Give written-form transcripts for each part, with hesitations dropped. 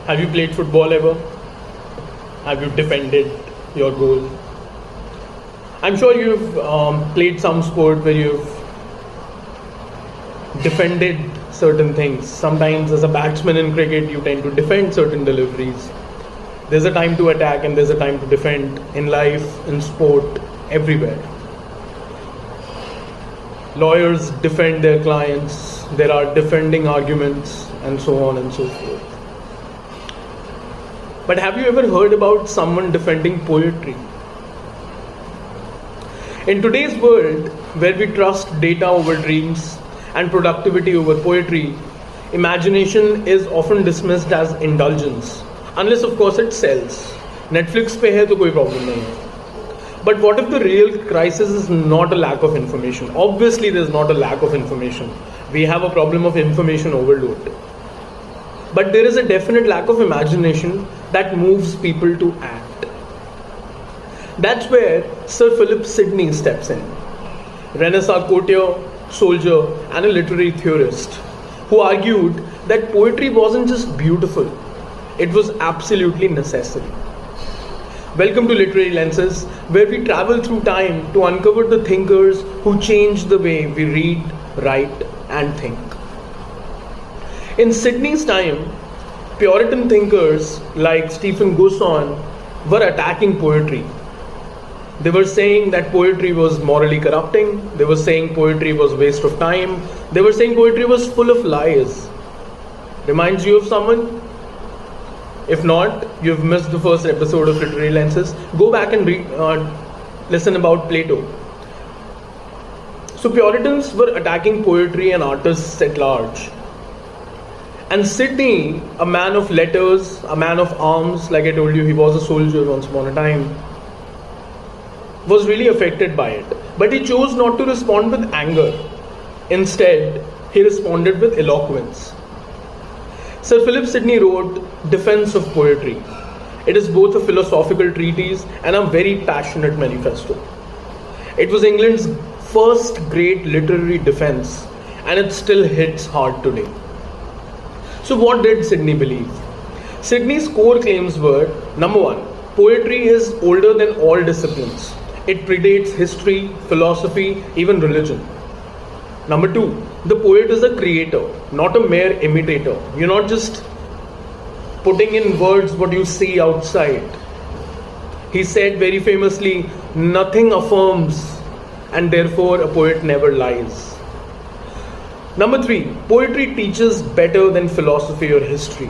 Have you played football ever? Have you defended your goal? I'm sure you've played some sport where you've defended certain things. Sometimes as a batsman in cricket, you tend to defend certain deliveries. There's a time to attack and there's a time to defend in life, in sport, everywhere. Lawyers defend their clients, there are defending arguments, and so on and so forth. But have you ever heard about someone defending poetry? In today's world, where we trust data over dreams and productivity over poetry, imagination is often dismissed as indulgence, unless of course it sells. Netflix पे है तो कोई problem नहीं है. But what if the real crisis is not a lack of information? Obviously there's not a lack of information. We have a problem of information overload. But there is a definite lack of imagination that moves people to act. That's where Sir Philip Sidney steps in. Renaissance courtier, soldier, and a literary theorist who argued that poetry wasn't just beautiful, it was absolutely necessary. Welcome to Literary Lenses, where we travel through time to uncover the thinkers who changed the way we read, write, and think. In Sidney's time, Puritan thinkers like Stephen Gosson were attacking poetry. They were saying that poetry was morally corrupting. They were saying poetry was a waste of time. They were saying poetry was full of lies. Reminds you of someone? If not, you've missed the first episode of Literary Lenses. Go back and listen about Plato. So Puritans were attacking poetry and artists at large. And Sidney, a man of letters, a man of arms, like I told you, he was a soldier once upon a time, was really affected by it. But he chose not to respond with anger. Instead, he responded with eloquence. Sir Philip Sidney wrote Defence of Poetry. It is both a philosophical treatise and a very passionate manifesto. It was England's first great literary defense, and it still hits hard today. So what did Sidney believe? Sidney's core claims were, number one, poetry is older than all disciplines. It predates history, philosophy, even religion. Number two, the poet is a creator, not a mere imitator. You're not just putting in words what you see outside. He said very famously, nothing affirms, and therefore a poet never lies. Number three, poetry teaches better than philosophy or history.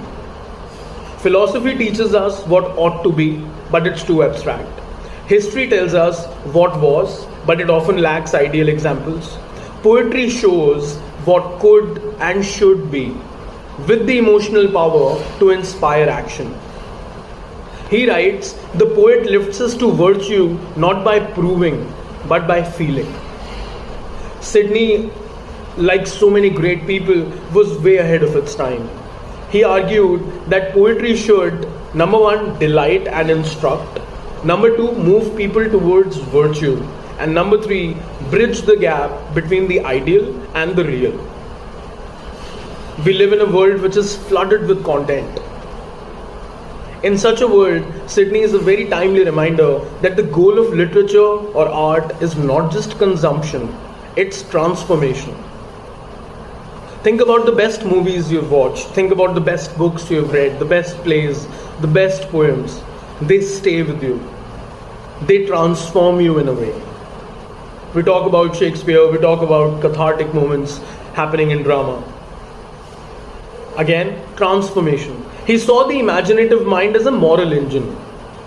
Philosophy teaches us what ought to be, but it's too abstract. History tells us what was, but it often lacks ideal examples. Poetry shows what could and should be, with the emotional power to inspire action. He writes, the poet lifts us to virtue not by proving, but by feeling. Sidney, like so many great people, was way ahead of its time. He argued that poetry should, number one, delight and instruct, number two, move people towards virtue, and number three, bridge the gap between the ideal and the real. We live in a world which is flooded with content. In such a world, Sidney is a very timely reminder that the goal of literature or art is not just consumption, it's transformation. Think about the best movies you've watched. Think about the best books you've read, the best plays, the best poems. They stay with you. They transform you in a way. We talk about Shakespeare, we talk about cathartic moments happening in drama. Again, transformation. He saw the imaginative mind as a moral engine,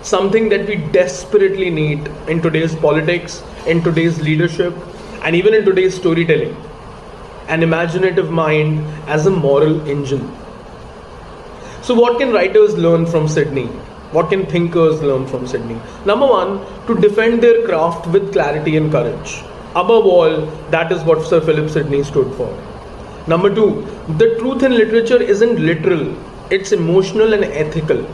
something that we desperately need in today's politics, in today's leadership, and even in today's storytelling. An imaginative mind as a moral engine. So what can writers learn from Sidney? What can thinkers learn from Sidney? Number one, to defend their craft with clarity and courage. Above all, that is what Sir Philip Sidney stood for. Number two, the truth in literature isn't literal, it's emotional and ethical.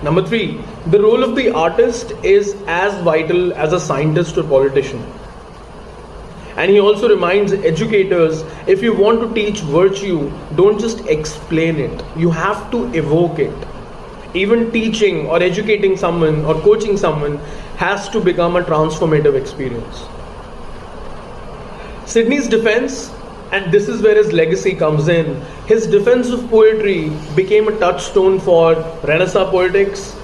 Number three, the role of the artist is as vital as a scientist or politician. And he also reminds educators, if you want to teach virtue, don't just explain it, you have to evoke it. Even teaching or educating someone or coaching someone has to become a transformative experience. Sidney's defense, and this is where his legacy comes in, his defense of poetry became a touchstone for Renaissance poetics,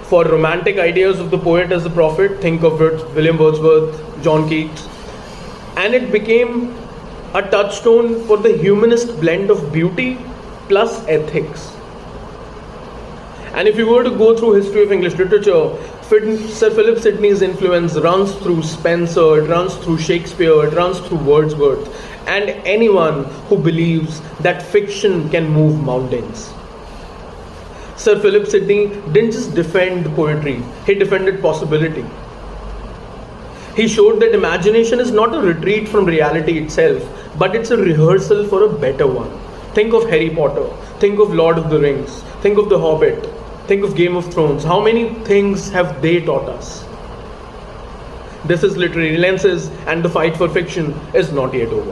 for romantic ideas of the poet as a prophet. Think of William Wordsworth, John Keats. And it became a touchstone for the humanist blend of beauty plus ethics. And if you were to go through history of English literature, Sir Philip Sidney's influence runs through Spenser, it runs through Shakespeare, it runs through Wordsworth, and anyone who believes that fiction can move mountains. Sir Philip Sidney didn't just defend poetry, he defended possibility. He showed that imagination is not a retreat from reality itself, but it's a rehearsal for a better one. Think of Harry Potter, think of Lord of the Rings, think of The Hobbit, think of Game of Thrones. How many things have they taught us? This is Literary Lenses, and the fight for fiction is not yet over.